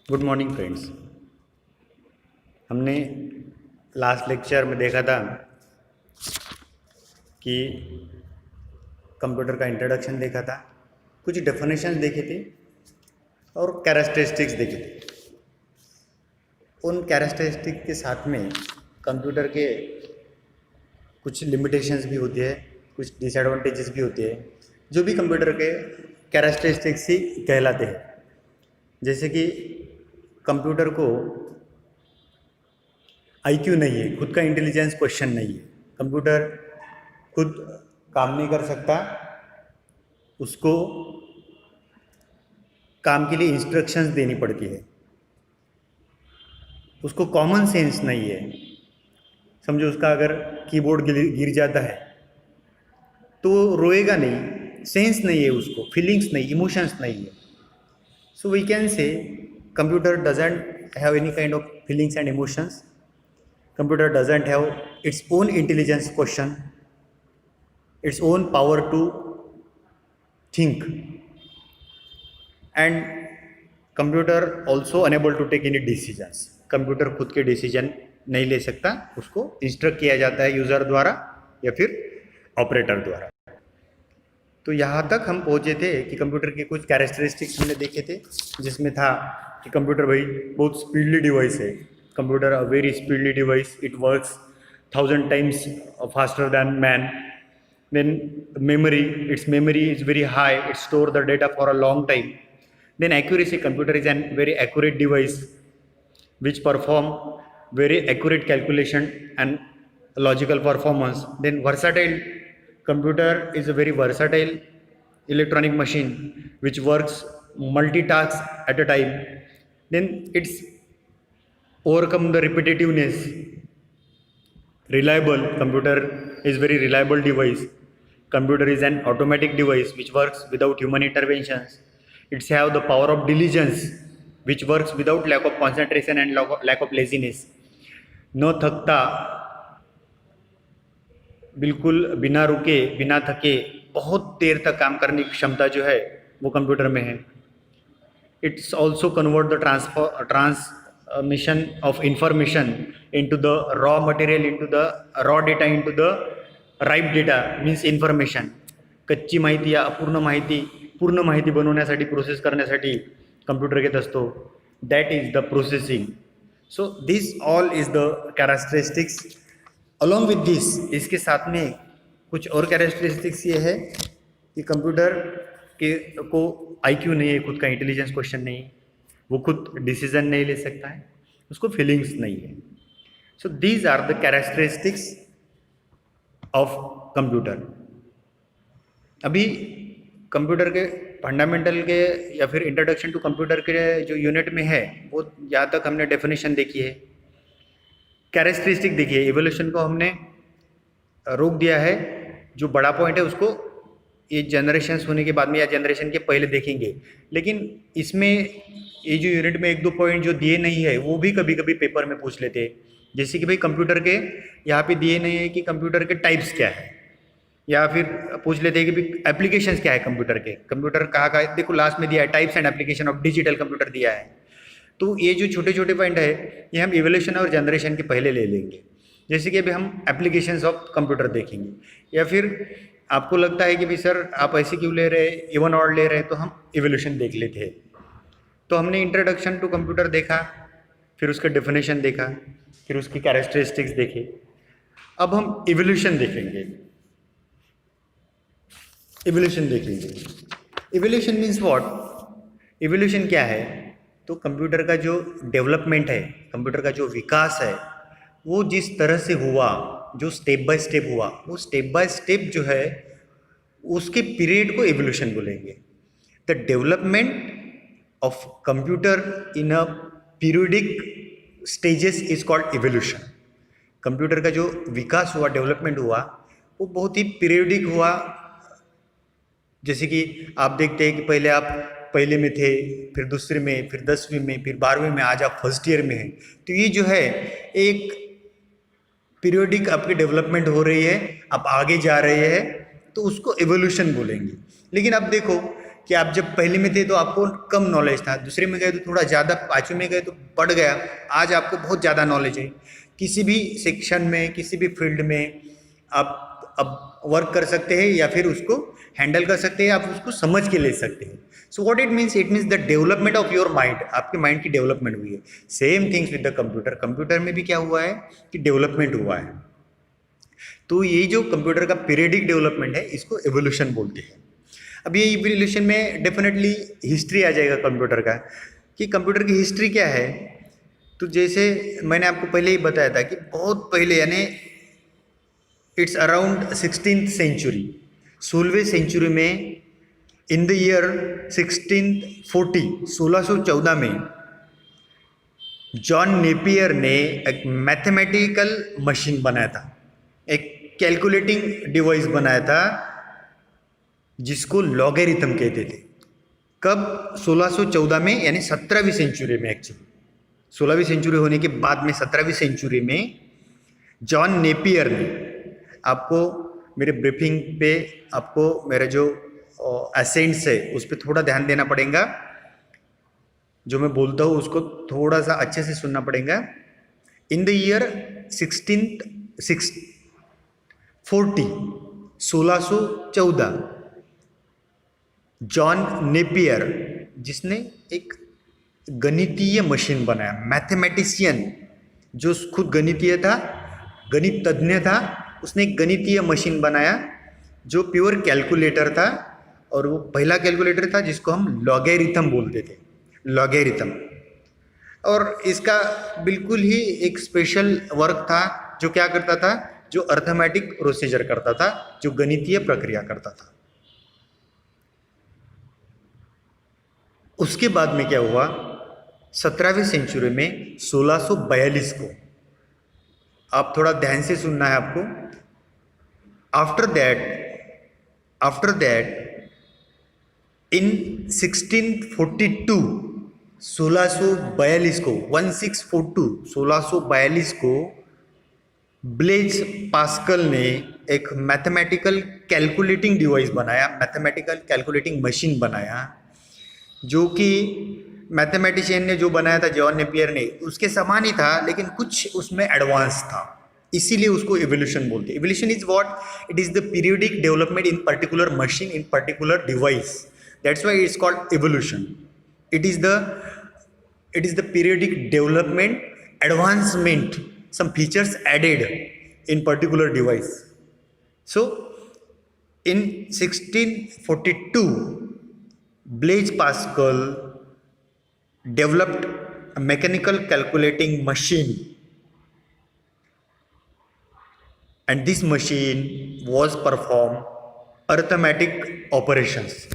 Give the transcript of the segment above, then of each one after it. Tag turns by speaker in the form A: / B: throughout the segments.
A: Good morning friends. हमने last lecture में देखा था कि कंप्यूटर का इंट्रोडक्शन देखा था, कुछ डेफिनेशंस देखे थे और कैरेक्टरिस्टिक्स देखे थे। उन कैरेक्टरिस्टिक के साथ में कंप्यूटर के कुछ लिमिटेशंस भी होती है, कुछ डिसएडवांटेजेस भी होती है, जो भी कंप्यूटर के कैरेक्टरिस्टिक्स ही कहलाते हैं। जैसे कि कंप्यूटर को आईक्यू नहीं है, खुद का इंटेलिजेंस क्वेश्चन नहीं है, कंप्यूटर खुद काम नहीं कर सकता, उसको काम के लिए इंस्ट्रक्शंस देनी पड़ती है, उसको कॉमन सेंस नहीं है। समझो उसका अगर कीबोर्ड गिर जाता है तो रोएगा नहीं, सेंस नहीं है, उसको फीलिंग्स नहीं, इमोशंस नहीं है। So we can say computer doesn't have any kind of feelings and emotions. Computer doesn't have its own intelligence question, its own power to think, and computer also unable to take any decisions. Computer खुद के decision नहीं ले सकता, उसको instruct किया जाता है user द्वारा या फिर ऑपरेटर द्वारा। तो यहाँ तक हम पहुँचे थे कि कंप्यूटर के कुछ कैरेक्टरिस्टिक्स हमने देखे थे, जिसमें था कि कंप्यूटर भाई बहुत स्पीडली डिवाइस है, computer a very speedily device, it works 1000 times faster than man. Then memory, its memory is very high, it store the data for a long time. Then accuracy, computer is a very accurate device which perform very accurate calculation and logical performance. Then versatile, computer is a very versatile electronic machine which works multitask at a time. Then it's overcome the repetitiveness. Reliable, computer is very reliable device. Computer is an automatic device which works without human interventions. It's have the power of diligence which works without lack of concentration and lack of laziness. न थकता, बिल्कुल बिना रुके बिना थके बहुत देर तक काम करने की क्षमता जो है वो कंप्यूटर में है. It's also convert the transmission of information into the raw material, into the raw data, into the ripe data, means information. कच्ची माहिती या अपूर्ण माहिती पूर्ण माहिती बनवण्यासाठी, प्रोसेस करण्यासाठी कंप्यूटर घेत असतो. That is the processing. So this all is the characteristics. Along with this, इसके साथ में कुछ और कैरेक्टरिस्टिक्स ये है कि कंप्यूटर के को आईक्यू नहीं है, खुद का इंटेलिजेंस क्वेश्चन नहीं है, वो खुद डिसीजन नहीं ले सकता है, उसको फीलिंग्स नहीं है. So these are the characteristics of computer. अभी कंप्यूटर के फंडामेंटल के या फिर इंट्रोडक्शन टू कंप्यूटर के जो यूनिट में है वो यहाँ तक हमने डेफिनेशन देखी है, कैरेक्टरिस्टिक देखी है. इवोल्यूशन को हमने रोक दिया है, जो बड़ा पॉइंट है उसको ये जनरेशन्स होने के बाद में या जनरेशन के पहले देखेंगे. लेकिन इसमें ये जो यूनिट में एक दो पॉइंट जो दिए नहीं है वो भी कभी कभी पेपर में पूछ लेते हैं. जैसे कि भाई कंप्यूटर के यहाँ पे दिए नहीं है कि कंप्यूटर के टाइप्स क्या है, या फिर पूछ लेते हैं कि भाई एप्लीकेशंस क्या है कंप्यूटर के. कंप्यूटर कहाँ देखो लास्ट में दिया है, types and application of digital computer दिया है. तो ये जो छोटे छोटे पॉइंट है ये हम इवोल्यूशन और जनरेशन के पहले ले लेंगे. जैसे कि अभी हम एप्लीकेशंस ऑफ कंप्यूटर देखेंगे, या फिर आपको लगता है कि भाई सर आप ऐसे क्यों ले रहे हैं, इवन ऑड ले रहे हैं, तो हम इवोल्यूशन देख लेते हैं. तो हमने इंट्रोडक्शन टू कंप्यूटर देखा, फिर उसका डेफिनेशन देखा, फिर उसकी कैरेक्टरिस्टिक्स देखे. अब हम इवोल्यूशन देखेंगे. इवोल्यूशन देखेंगे. Evolution means what? इवोल्यूशन क्या है? तो कंप्यूटर का जो डेवलपमेंट है, कंप्यूटर का जो विकास है, वो जिस तरह से हुआ, जो स्टेप बाय स्टेप हुआ, वो स्टेप बाय स्टेप जो है उसके पीरियड को इवोल्यूशन बोलेंगे. The development of computer in a periodic stages is called evolution. Computer का जो विकास हुआ, डेवलपमेंट हुआ, वो बहुत ही पीरियडिक हुआ. जैसे कि आप देखते हैं कि पहले आप पहले में थे, फिर दूसरे में, फिर 10वीं में, फिर 12वीं में, आज आप फर्स्ट ईयर में हैं. तो ये जो है एक पीरियडिक आपकी डेवलपमेंट हो रही है, आप आगे जा रहे हैं, तो उसको एवोल्यूशन बोलेंगे. लेकिन अब देखो कि आप जब पहले में थे तो आपको कम नॉलेज था, दूसरे में गए तो थोड़ा ज़्यादा, पाँचवीं में गए तो बढ़ गया, आज आपको बहुत ज़्यादा नॉलेज है। किसी भी सेक्शन में, किसी भी फील्ड में आप अब वर्क कर सकते हैं या फिर उसको हैंडल कर सकते हैं, आप उसको समझ के ले सकते हैं। So what it means the development of your mind, आपके माइंड की डेवलपमेंट हुई है। Same things with the computer, computer में भी क्या हुआ है कि डेवलपमेंट हुआ है। तो ये जो कंप्यूटर का पीरियडिक डेवलपमेंट है इसको एवोल्यूशन बोलते हैं। अब ये एवोल्यूशन में डेफिनेटली हिस्ट्री आ जाएगा कंप्यूटर का, कि कंप्यूटर की हिस्ट्री क्या है। तो जैसे मैंने आपको पहले ही बताया था कि बहुत पहले, यानी इट्स अराउंड 16th सेंचुरी, 16वीं सेंचुरी में, इन द ईयर 1640, 1614 में जॉन नेपियर ने एक मैथमेटिकल मशीन बनाया था, एक कैलकुलेटिंग डिवाइस बनाया था जिसको लॉगरिथम कहते थे। कब? 1614 में, यानी 17वीं सेंचुरी में। एक्चुअली 16वीं सेंचुरी होने के बाद में 17वीं सेंचुरी में जॉन नेपियर ने, आपको मेरे ब्रीफिंग पे आपको मेरे जो एसेंट्स है उस पर थोड़ा ध्यान देना पड़ेगा, जो मैं बोलता हूँ उसको थोड़ा सा अच्छे से सुनना पड़ेगा। In the year 1614 John Napier, जिसने एक गणितीय मशीन बनाया, मैथमेटिशियन जो खुद गणितीय था, गणित तज्ञ था, उसने एक गणितीय मशीन बनाया जो प्योर कैलकुलेटर था, और वो पहला कैलकुलेटर था जिसको हम लॉगरिथम बोलते थे, लॉगरिथम। और इसका बिल्कुल ही एक स्पेशल वर्क था, जो क्या करता था, जो अर्थमेटिक प्रोसीजर करता था, जो गणितीय प्रक्रिया करता था। उसके बाद में क्या हुआ, 17वीं सेंचुरी में 1642 को, आप थोड़ा ध्यान से सुनना है आपको। आफ्टर दैट इन 1642, 1642 को, 1642 को ब्लेज पास्कल ने एक मैथमेटिकल कैलकुलेटिंग डिवाइस बनाया, मैथमेटिकल कैलकुलेटिंग मशीन बनाया, जो कि मैथमेटिशियन ने जो बनाया था जॉन नेपियर ने, उसके समान ही था, लेकिन कुछ उसमें एडवांस था, इसीलिए उसको इवोल्यूशन बोलते हैं। Evolution is what? It is the periodic development in particular machine, in particular device, that's why it's called evolution. It is the periodic development, advancement, some features added in particular device. So in 1642 Blaise Pascal developed a mechanical calculating machine, and this machine was perform arithmetic operations.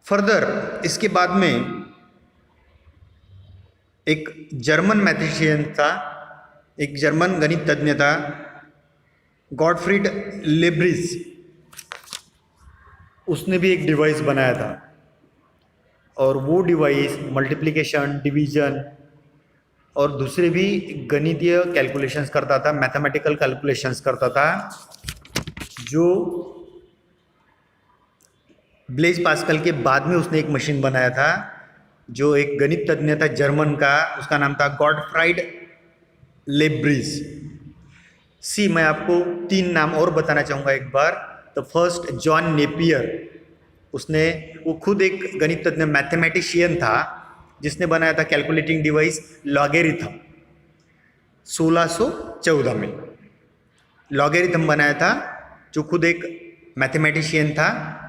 A: Further, इसके बाद में एक German mathematician था, एक German गणित तज्ञ था, Gottfried लेब्रिज, उसने भी एक डिवाइस बनाया था, और वो डिवाइस मल्टीप्लिकेशन, डिवीजन और दूसरे भी गणितीय कैलकुलेशंस करता था, मैथमेटिकल कैलकुलेशंस करता था, जो ब्लेज पास्कल के बाद में उसने एक मशीन बनाया था, जो एक गणित तज्ञ था जर्मन का, उसका नाम था गॉटफ्राइड लेब्रिज। मैं आपको 3 नाम और बताना चाहूँगा एक बार। द फर्स्ट, जॉन नेपियर, वो खुद एक गणित तज्ञ मैथमेटिशियन था, जिसने बनाया था कैलकुलेटिंग डिवाइस लॉगरिथम। 1614 में लॉगरिथम बनाया था, जो खुद एक मैथमेटिशियन था,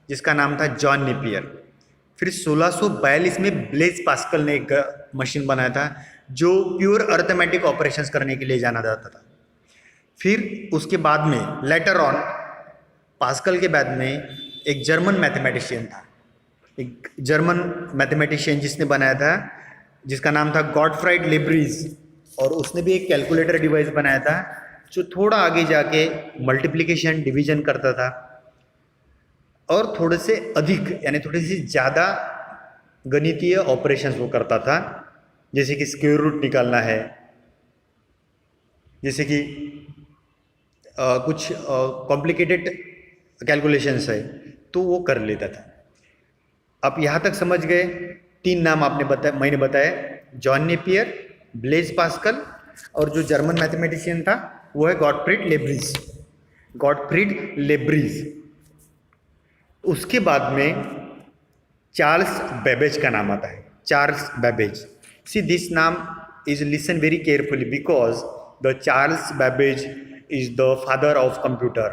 A: जिसका नाम था जॉन नेपियर। फिर 1642 में ब्लेज पास्कल ने एक मशीन बनाया था, जो प्योर अर्थमेटिक ऑपरेशंस करने के लिए जाना जाता था। फिर उसके बाद में लेटर ऑन, पास्कल के बाद में एक जर्मन मैथमेटिशियन था, एक जर्मन मैथमेटिशियन जिसने बनाया था, जिसका नाम था गॉटफ्राइड लेब्रिज, और उसने भी एक कैलकुलेटर डिवाइस बनाया था, जो थोड़ा आगे जाके मल्टीप्लिकेशन, डिवीजन करता था, और थोड़े से अधिक, यानी थोड़ी सी ज़्यादा गणितीय ऑपरेशंस वो करता था, जैसे कि स्क्वायर रूट निकालना है, जैसे कि कुछ कॉम्प्लिकेटेड कैलकुलेशंस है, तो वो कर लेता था। आप यहाँ तक समझ गए? 3 नाम मैंने बताया, जॉन नेपियर, ब्लेज पास्कल, और जो जर्मन मैथमेटिशियन था वो है गॉटफ्रीड लेब्रिज। गॉटफ्रीड लेब्रिज। उसके बाद में चार्ल्स बेबेज का नाम आता है, चार्ल्स बेबेज। सी दिस नाम is listen very carefully because the Charles Babbage is the father of computer,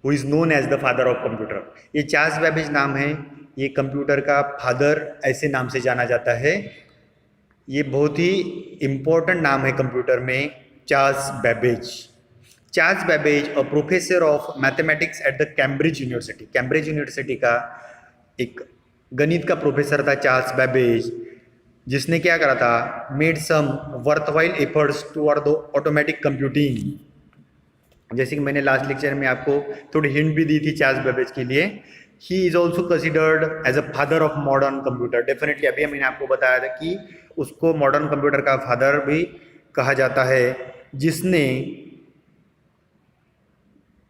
A: who is known as the father of computer. ये चार्ल्स बेबेज नाम है, ये कंप्यूटर का फादर ऐसे नाम से जाना जाता है। ये बहुत ही इम्पोर्टेंट नाम है कंप्यूटर में, Charles Babbage. Charles Babbage a professor of mathematics at the Cambridge university. Cambridge university का एक गणित का प्रोफेसर था चार्ल्स बेबेज, जिसने क्या करा था, made some worthwhile efforts toward the automatic computing. जैसे कि मैंने लास्ट लेक्चर में आपको थोड़ी हिंट भी दी थी चार्ल्स बेबेज के लिए। He is also considered as a father of modern computer. Definitely अभी मैंने आपको बताया था कि उसको मॉडर्न कंप्यूटर का फादर भी कहा जाता है, जिसने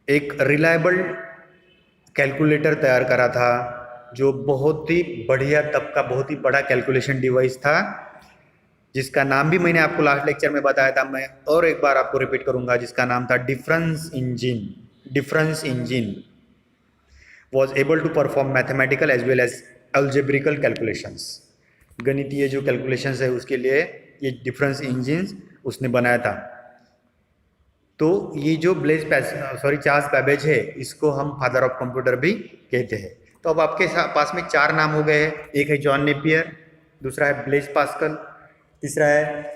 A: एक रिलायबल कैलकुलेटर तैयार करा था, जो बहुत ही बढ़िया तब का बहुत ही बड़ा कैलकुलेशन डिवाइस था, जिसका नाम भी मैंने आपको लास्ट लेक्चर में बताया था, मैं और एक बार आपको रिपीट करूंगा, जिसका नाम था difference engine. Difference engine was able to perform mathematical as well as algebraic calculations. गणितीय जो कैलकुलेशंस है उसके लिए ये डिफरेंस इंजन उसने बनाया था। तो ये जो चार्ल्स बेबेज है, इसको हम फादर ऑफ कंप्यूटर भी कहते हैं। तो अब आपके पास में 4 नाम हो गए हैं। एक है जॉन नेपियर, दूसरा है ब्लेज पास्कल, तीसरा है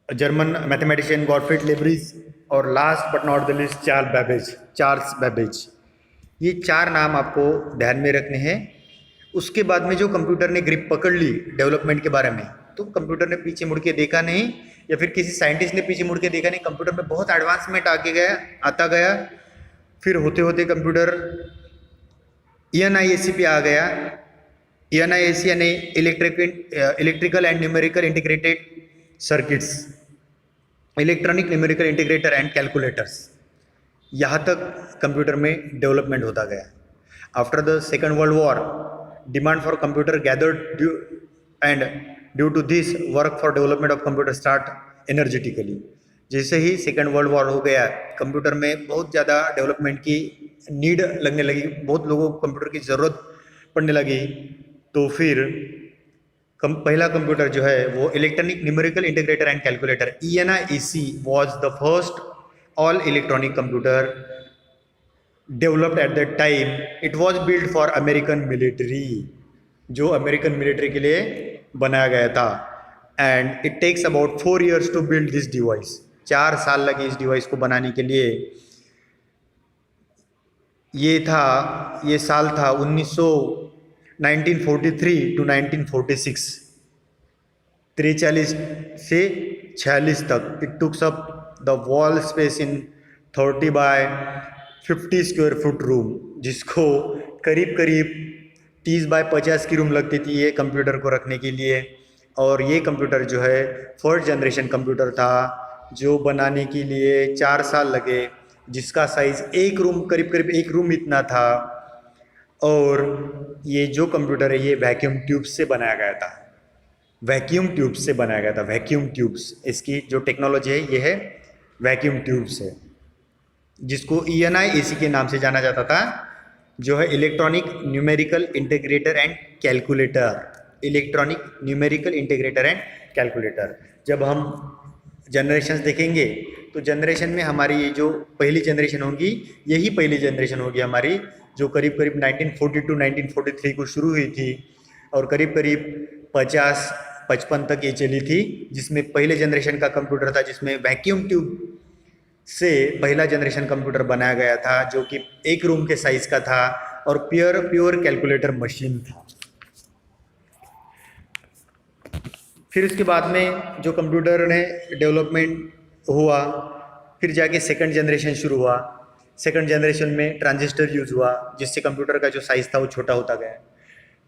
A: जर्मन मैथमेटिशियन गॉटफ्रीड लेब्रिज, और last but not the list Charles Babbage. ये 4 नाम आपको ध्यान में रखने हैं। उसके बाद में जो कंप्यूटर ने ग्रिप पकड़ ली डेवलपमेंट के बारे में, तो कंप्यूटर ने पीछे मुड़ के देखा नहीं, या फिर किसी साइंटिस्ट ने पीछे मुड़ के देखा नहीं। कंप्यूटर में बहुत एडवांसमेंट आता गया। फिर होते होते कंप्यूटर ENIAC पे आ गया। ENIAC यानी electrical and numerical integrated circuits, electronic numerical integrator and calculators. यहाँ तक कंप्यूटर में डेवलपमेंट होता गया। After the second world war, demand for computer gathered and due to this work for development of computer start energetically. जैसे ही second world war हो गया, computer में बहुत ज़्यादा डेवलपमेंट की नीड लगने लगी, बहुत लोगों को कंप्यूटर की ज़रूरत पड़ने लगी। तो फिर पहला कंप्यूटर जो है वो electronic numerical integrator and calculator ENIAC was the first all electronic computer developed at that time. It was build for American military, जो अमेरिकन मिलिट्री के लिए बनाया गया था। And it takes about 4 years to build this device. 4 साल लगे इस device को बनाने के लिए। ये साल था 1943 टू 1946, 43 से 46 तक। It takes up the wall space in 30 by 50 square foot room, जिसको करीब करीब 30 by 50 की रूम लगती थी ये कंप्यूटर को रखने के लिए। और ये कंप्यूटर जो है फर्स्ट जनरेशन कंप्यूटर था, जो बनाने के लिए 4 साल लगे, जिसका साइज़ करीब करीब एक रूम इतना था। और ये जो कंप्यूटर है ये वैक्यूम ट्यूब्स से बनाया गया था। वैक्यूम ट्यूब्स, इसकी जो टेक्नोलॉजी है ये है वैक्यूम ट्यूब्स है, जिसको ENIAC के नाम से जाना जाता था, जो है electronic numerical integrator and calculator. Electronic numerical integrator and calculator. जब हम जनरेशन्स देखेंगे तो जनरेशन में हमारी ये जो पहली जनरेशन होगी, यही पहली जनरेशन होगी हमारी, जो करीब करीब 1942 1943 को शुरू हुई थी और करीब करीब 50-55 तक ये चली थी, जिसमें पहले जनरेशन का कंप्यूटर था, जिसमें वैक्यूम ट्यूब से पहला जनरेशन कंप्यूटर बनाया गया था, जो कि एक रूम के साइज का था और प्योर कैलकुलेटर मशीन था। फिर उसके बाद में जो कंप्यूटर ने डेवलपमेंट हुआ, फिर जाके सेकंड जनरेशन शुरू हुआ। सेकंड जनरेशन में ट्रांजिस्टर यूज़ हुआ, जिससे कंप्यूटर का जो साइज़ था वो छोटा होता गया।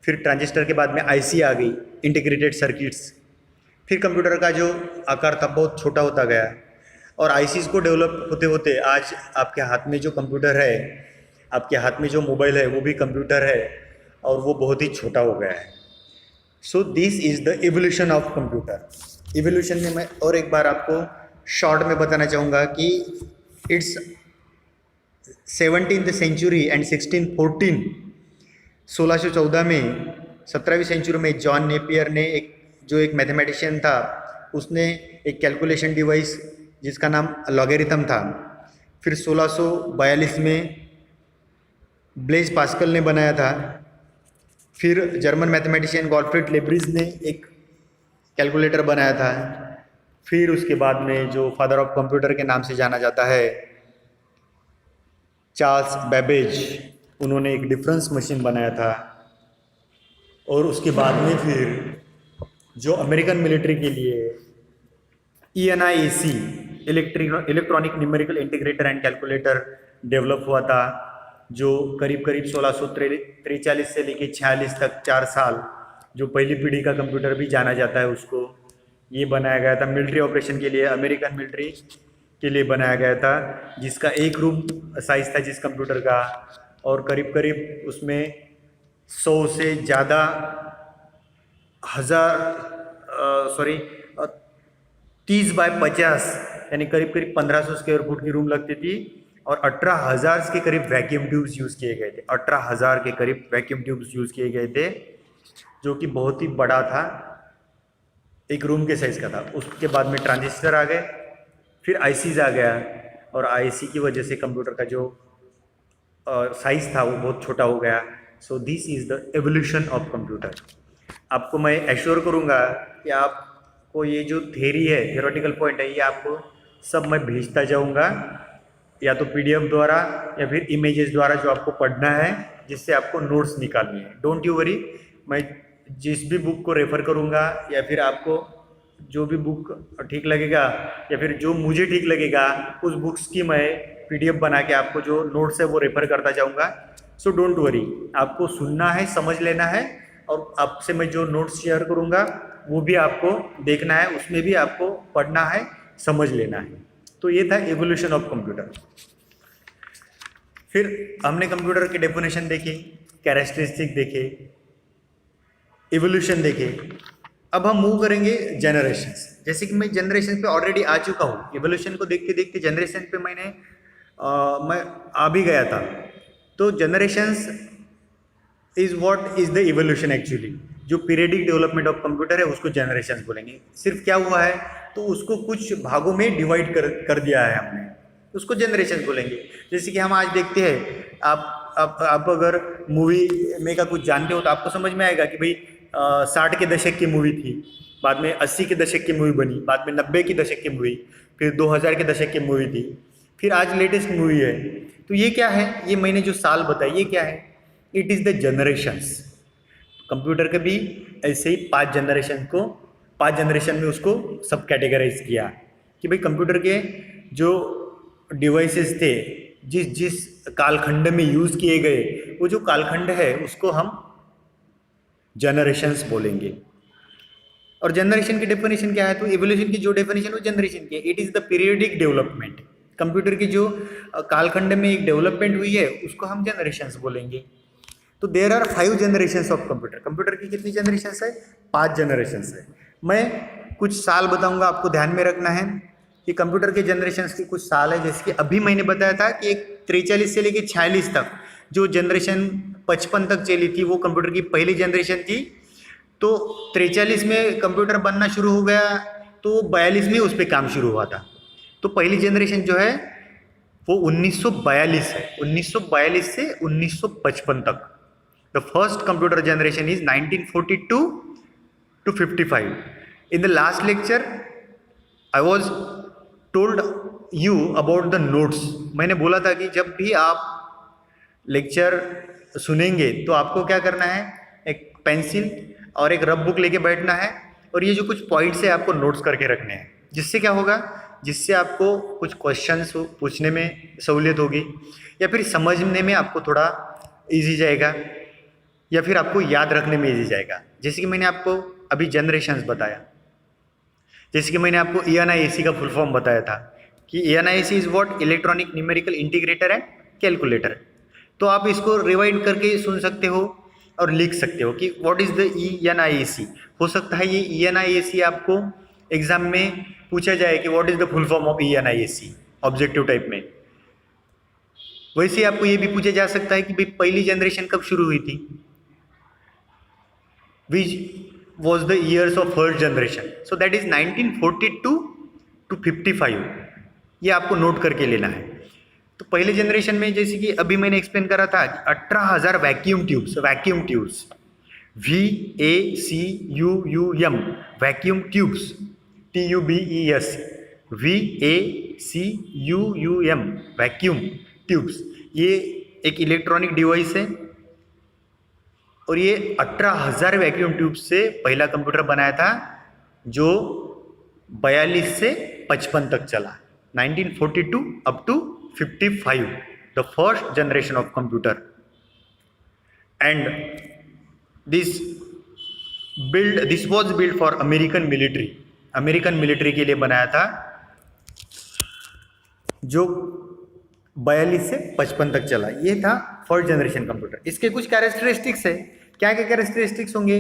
A: फिर ट्रांजिस्टर के बाद में IC आ गई, इंटीग्रेटेड सर्किट्स। फिर कंप्यूटर का जो आकार था बहुत छोटा होता गया, और ICs को डेवलप होते होते आज आपके हाथ में जो कंप्यूटर है आपके हाथ में जो मोबाइल है वो भी कंप्यूटर है और वो बहुत ही छोटा हो गया है। So this is the evolution of computer. Evolution में मैं और एक बार आपको शॉर्ट में बताना चाहूँगा कि इट्स 17th सेंचुरी एंड 1614, 1614 में 17वीं सेंचुरी में जॉन नेपियर ने एक मैथमेटिशियन था, उसने एक कैलकुलेशन डिवाइस जिसका नाम लॉगरिथम था। फिर 1642 में ब्लेज पास्कल ने बनाया था। फिर जर्मन मैथमेटिशियन गॉटफ्रीड लेब्रिज ने एक कैलकुलेटर बनाया था। फिर उसके बाद में जो फादर ऑफ कंप्यूटर के नाम से जाना जाता है, चार्ल्स बेबेज, उन्होंने एक डिफरेंस मशीन बनाया था। और उसके बाद में फिर जो अमेरिकन मिलिट्री के लिए ENIAC electronic numerical integrator and calculator develop हुआ था, जो करीब 1643 से लेके 46 तक 4 साल, जो पहली पीढ़ी का कंप्यूटर भी जाना जाता है उसको, ये बनाया गया था मिलिट्री ऑपरेशन के लिए, अमेरिकन मिलिट्री के लिए बनाया गया था, जिसका एक रूम साइज था जिस कंप्यूटर का, और करीब उसमें 100 से ज़्यादा हज़ार 30 बाय 50 यानी करीब 1500 स्क्वायर फुट की रूम लगती थी। और 18,000 के करीब वैक्यूम ट्यूब्स यूज़ किए गए थे। 18,000 के करीब वैक्यूम ट्यूब्स यूज़ किए गए थे, जो कि बहुत ही बड़ा था, एक रूम के साइज़ का था। उसके बाद में ट्रांजिस्टर आ गए, फिर ICs आ गया, और IC की वजह से कंप्यूटर का जो साइज़ था वो बहुत छोटा हो गया। So this is the evolution of computer. आपको मैं एश्योर करूँगा कि आपको ये जो थ्योरी है, थियोरेटिकल पॉइंट है, ये आपको सब मैं भेजता जाऊँगा, या तो PDF द्वारा या फिर इमेजेस द्वारा, जो आपको पढ़ना है, जिससे आपको नोट्स निकालनी है। डोंट यू वरी, मैं जिस भी बुक को रेफ़र करूँगा, या फिर आपको जो भी बुक ठीक लगेगा या फिर जो मुझे ठीक लगेगा, उस बुक्स की मैं PDF बना के आपको जो नोट्स है वो रेफ़र करता जाऊँगा। सो डोंट वरी, आपको सुनना है, समझ लेना है, और आपसे मैं जो नोट्स शेयर करूँगा वो भी आपको देखना है, उसमें भी आपको पढ़ना है, समझ लेना है। तो ये था एवोल्यूशन ऑफ कंप्यूटर। फिर हमने कंप्यूटर की डेफिनेशन देखी, कैरेक्टरिस्टिक देखे, एवोल्यूशन देखे। अब हम मूव करेंगे जनरेशंस। जैसे कि मैं जनरेशन पे ऑलरेडी आ चुका हूँ, एवोल्यूशन को देखते देखते जनरेशन पे मैं आ भी गया था। तो generations is what is the evolution actually. जो पीरियडिक डेवलपमेंट ऑफ कंप्यूटर है उसको जनरेशंस बोलेंगे। सिर्फ क्या हुआ है, तो उसको कुछ भागों में डिवाइड कर दिया है हमने, उसको जनरेशंस बोलेंगे। जैसे कि हम आज देखते हैं, आप अगर मूवी में का कुछ जानते हो तो आपको समझ में आएगा कि भाई 60 के दशक की मूवी थी, बाद में 80 के दशक की मूवी बनी, बाद में 90 के दशक की मूवी, फिर 2000 के दशक की मूवी थी, फिर आज लेटेस्ट मूवी है। तो ये क्या है, ये मैंने जो साल बताया ये क्या है, it is the generations. Computer के भी ऐसे ही 5 जनरेशन में उसको सब कैटेगराइज किया कि भाई कंप्यूटर के जो डिवाइसेस थे, जिस कालखंड में यूज़ किए गए, वो जो कालखंड है उसको हम जनरेशंस बोलेंगे। और जनरेशन की डेफिनेशन क्या है, तो एवोल्यूशन की जो डेफिनेशन वो जनरेशन की है, it is the periodic development. Computer की जो कालखंड में एक डेवलपमेंट हुई है उसको हम जनरेशंस बोलेंगे। तो there are 5 generations of computer. Computer की कितनी जनरेशंस है, 5 जनरेशंस है। मैं कुछ साल बताऊंगा, आपको ध्यान में रखना है कि कंप्यूटर के जनरेशंस के कुछ साल है। जैसे कि अभी मैंने बताया था कि एक 43 से लेकर 46 तक जो जनरेशन 55 तक चली थी वो कंप्यूटर की पहली जनरेशन थी। तो 43 में कंप्यूटर बनना शुरू हो गया, तो 42 में उस पर काम शुरू हुआ था। तो पहली जनरेशन जो है वो 1942 है, 1942 से 1955 तक। The first computer generation is 1942 to 55. In the last lecture, I was told you about the notes. मैंने बोला था कि जब भी आप लेक्चर सुनेंगे तो आपको क्या करना है, एक पेंसिल और एक रफ बुक लेके बैठना है, और ये जो कुछ पॉइंट्स है आपको नोट्स करके रखने हैं। जिससे क्या होगा, जिससे आपको कुछ क्वेश्चंस पूछने में सहूलियत होगी, या फिर समझने में आपको थोड़ा इजी जाएगा, या फिर आपको याद रखने में इजी जाएगा। जैसे कि मैंने आपको अभी जनरेशंस बताया, जैसे कि मैंने आपको ENIAC का फुल फॉर्म बताया था कि ENIAC is what, electronic numerical integrator and calculator. तो आप इसको रिवाइंड करके सुन सकते हो और लिख सकते हो कि व्हाट इज़ द ENIAC। हो सकता है ये ENIAC आपको एग्जाम में पूछा जाए कि what is the full form of ENIAC objective type में। वैसे आपको ये भी पूछा जा सकता है कि भाई पहली जनरेशन कब शुरू हुई थी, which was the years of first generation. So that is 1942 to 55। ये आपको नोट करके लेना है। तो पहले जनरेशन में जैसे कि अभी मैंने एक्सप्लेन करा था 18,000 vacuum tubes VACUUM vacuum tubes TUBES VACUUM vacuum tubes. ये एक इलेक्ट्रॉनिक डिवाइस है और ये 18,000 वैक्यूम ट्यूब से पहला कंप्यूटर बनाया था जो 42 से 55 तक चला। 1942 up to 55 the first generation of computer. And this was build for American military के लिए बनाया था जो 42 से 55 तक चला। ये था फर्स्ट जनरेशन कंप्यूटर। इसके कुछ कैरेक्टरिस्टिक्स है। क्या क्या कैरेक्टरिस्टिक्स होंगे,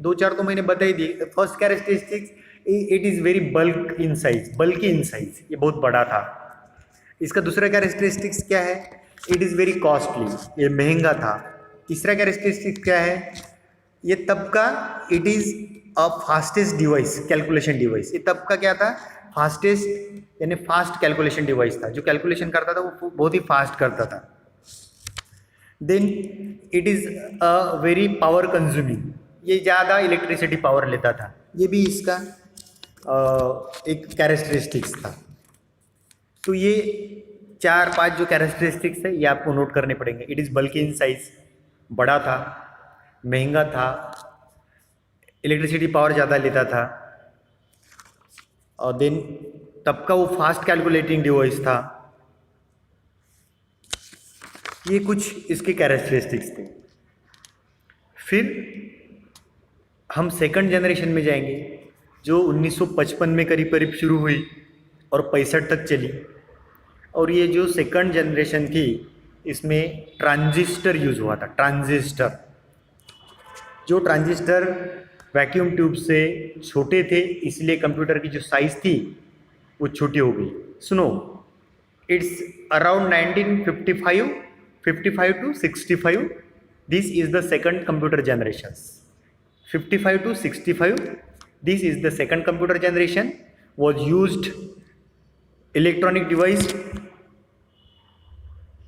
A: दो चार तो मैंने बता ही दी। First characteristics, it is very bulky in size, ये बहुत बड़ा था। इसका दूसरा कैरेक्टरिस्टिक्स क्या है, इट इज़ वेरी कॉस्टली, ये महंगा था। तीसरा कैरेक्टरिस्टिक्स क्या है, ये तब का it is a fastest device, calculation device. ये तब का क्या था, फास्टेस्ट यानी फास्ट कैलकुलेशन डिवाइस था। जो कैलकुलेशन करता था वो बहुत ही फास्ट करता था। Then it is a very power consuming, ये ज़्यादा इलेक्ट्रिसिटी पावर लेता था। ये भी इसका एक कैरेक्टरिस्टिक्स था। तो ये 4-5 जो कैरेक्टरिस्टिक्स है ये आपको नोट करने पड़ेंगे। इट इज़ बल्कि इन साइज, बड़ा था, महंगा था, इलेक्ट्रिसिटी पावर ज़्यादा लेता था, और देन तब का वो फास्ट कैलकुलेटिंग डिवाइस था। ये कुछ इसके कैरेक्टरिस्टिक्स थे। फिर हम सेकंड जनरेशन में जाएंगे जो 1955 में करीब करीब शुरू हुई और 65 तक चली। और ये जो सेकंड जनरेशन थी इसमें ट्रांजिस्टर यूज़ हुआ था। ट्रांजिस्टर वैक्यूम ट्यूब से छोटे थे, इसलिए कंप्यूटर की जो साइज़ थी वो छोटी हो गई। सुनो, it's around 1955 to 65 this is the second computer generation. 55 to 65 this is the second computer generation was used electronic device